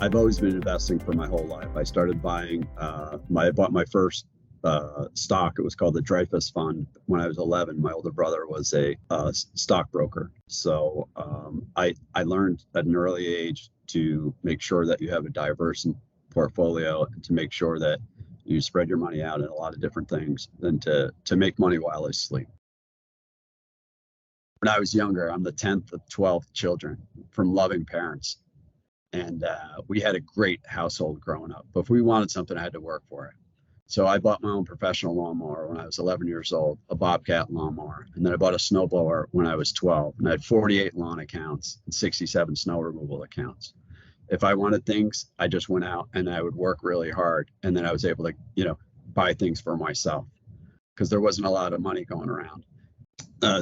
I've always been investing for my whole life. I started buying, I bought my first stock. It was called the Dreyfus Fund when I was 11. My older brother was a stockbroker. So I learned at an early age to make sure that you have a diverse portfolio and to make sure that you spread your money out in a lot of different things than to make money while I sleep. When I was younger, I'm the 10th of 12 children from loving parents. And we had a great household growing up. But if we wanted something, I had to work for it. So I bought my own professional lawnmower when I was 11 years old, a Bobcat lawnmower. And then I bought a snowblower when I was 12. And I had 48 lawn accounts and 67 snow removal accounts. If I wanted things, I just went out and I would work really hard. And then I was able to, buy things for myself because there wasn't a lot of money going around.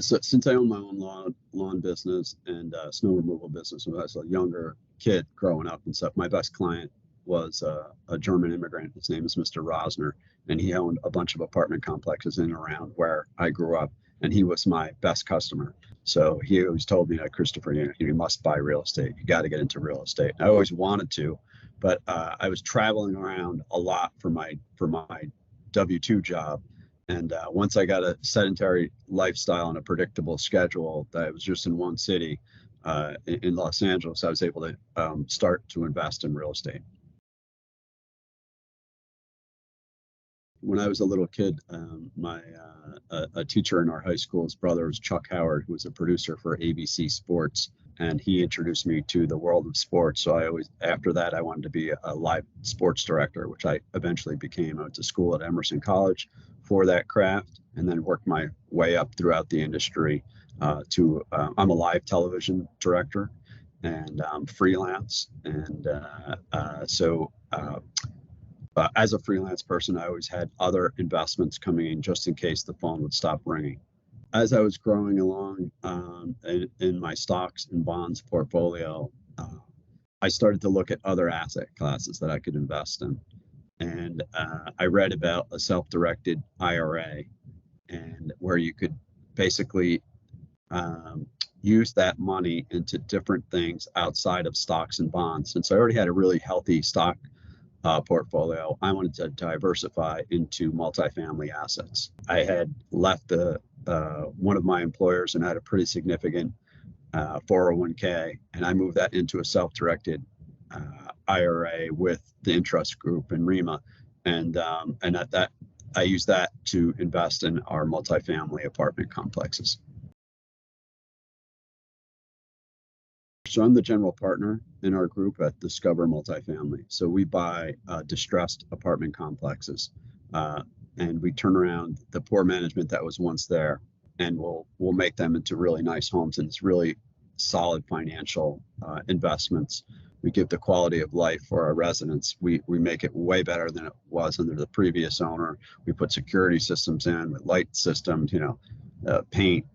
So since I own my own lawn business and snow removal business when I was a younger kid growing up and stuff, my best client was a German immigrant. His name is Mr. Rosner, and he owned a bunch of apartment complexes in and around where I grew up, and he was my best customer. So he always told me, Christopher, you must buy real estate. You got to get into real estate. I always wanted to, but I was traveling around a lot for my W-2 job. And once I got a sedentary lifestyle and a predictable schedule that I was just in one city in Los Angeles, I was able to start to invest in real estate. When I was a little kid, a teacher in our high school's brother was Chuck Howard, who was a producer for ABC Sports, and he introduced me to the world of sports. So after that, I wanted to be a live sports director, which I eventually became. I went to school at Emerson College for that craft, and then worked my way up throughout the industry I'm a live television director and freelance. And as a freelance person, I always had other investments coming in just in case the phone would stop ringing. As I was growing along in my stocks and bonds portfolio, I started to look at other asset classes that I could invest in. And I read about a self-directed IRA, and where you could basically use that money into different things outside of stocks and bonds. Since I already had a really healthy stock portfolio, I wanted to diversify into multifamily assets. I had left one of my employers and had a pretty significant 401k, and I moved that into a self-directed IRA with the Entrust Group and REMA, and at that I used that to invest in our multifamily apartment complexes. So I'm the general partner in our group at Discover Multifamily. So we buy distressed apartment complexes, and we turn around the poor management that was once there, and we'll make them into really nice homes, and it's really solid financial investments. We give the quality of life for our residents. We make it way better than it was under the previous owner. We put security systems in with light systems, paint,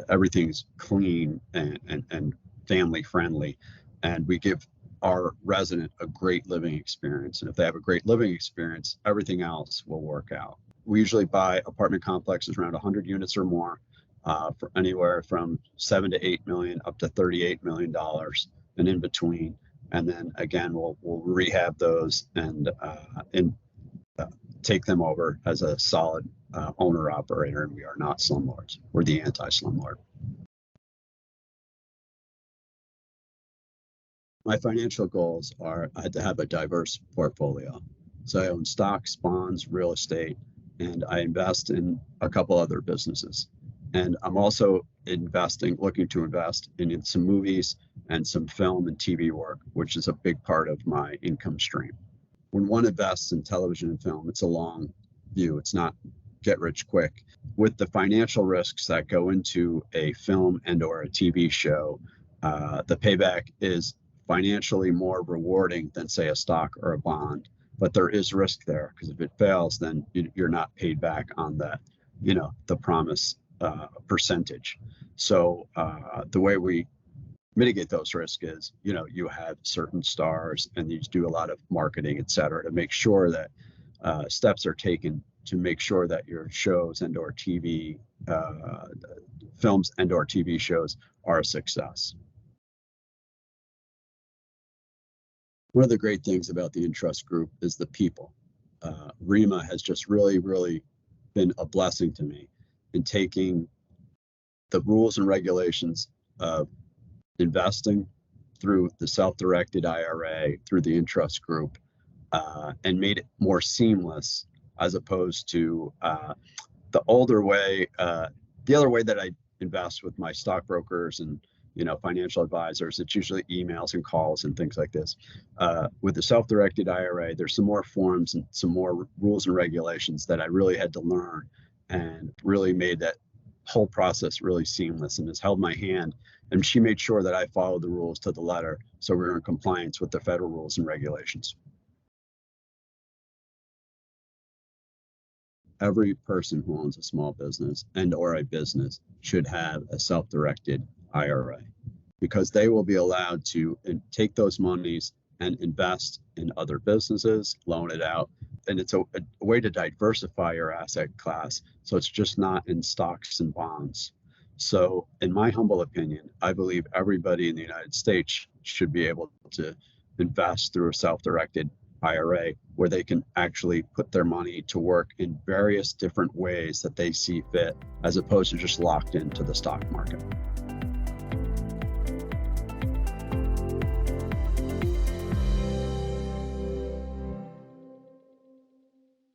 everything's clean and family friendly, and we give our resident a great living experience. And if they have a great living experience, everything else will work out. We usually buy apartment complexes around 100 units or more for anywhere from $7 to $8 million up to $38 million and in between. And then again, we'll rehab those and take them over as a solid owner operator. And we are not slumlords. We're the anti-slumlord. My financial goals are I had to have a diverse portfolio. So I own stocks, bonds, real estate, and I invest in a couple other businesses. And I'm also looking to invest in some movies and some film and TV work, which is a big part of my income stream. When one invests in television and film, it's a long view. It's not get rich quick. With the financial risks that go into a film and or a TV show, the payback is financially more rewarding than, say, a stock or a bond. But there is risk there, because if it fails, then you're not paid back on that, the promise percentage. So the way we mitigate those risks is, you have certain stars and you do a lot of marketing, et cetera, to make sure that steps are taken to make sure that your shows and or TV films and or TV shows are a success. One of the great things about the Entrust Group is the people. REMA has just really been a blessing to me in taking the rules and regulations of investing through the self-directed IRA, through the Entrust Group, and made it more seamless, as opposed to the older way, the other way that I invest with my stockbrokers and financial advisors. It's usually emails and calls and things like this. With the self-directed IRA, there's some more forms and some more rules and regulations that I really had to learn, and really made that whole process really seamless, and has held my hand. And she made sure that I followed the rules to the letter, so we were in compliance with the federal rules and regulations. Every person who owns a small business and or a business should have a self-directed IRA, because they will be allowed to take those monies and invest in other businesses, loan it out. And it's a way to diversify your asset class, so it's just not in stocks and bonds. So in my humble opinion, I believe everybody in the United States should be able to invest through a self-directed IRA, where they can actually put their money to work in various different ways that they see fit, as opposed to just locked into the stock market.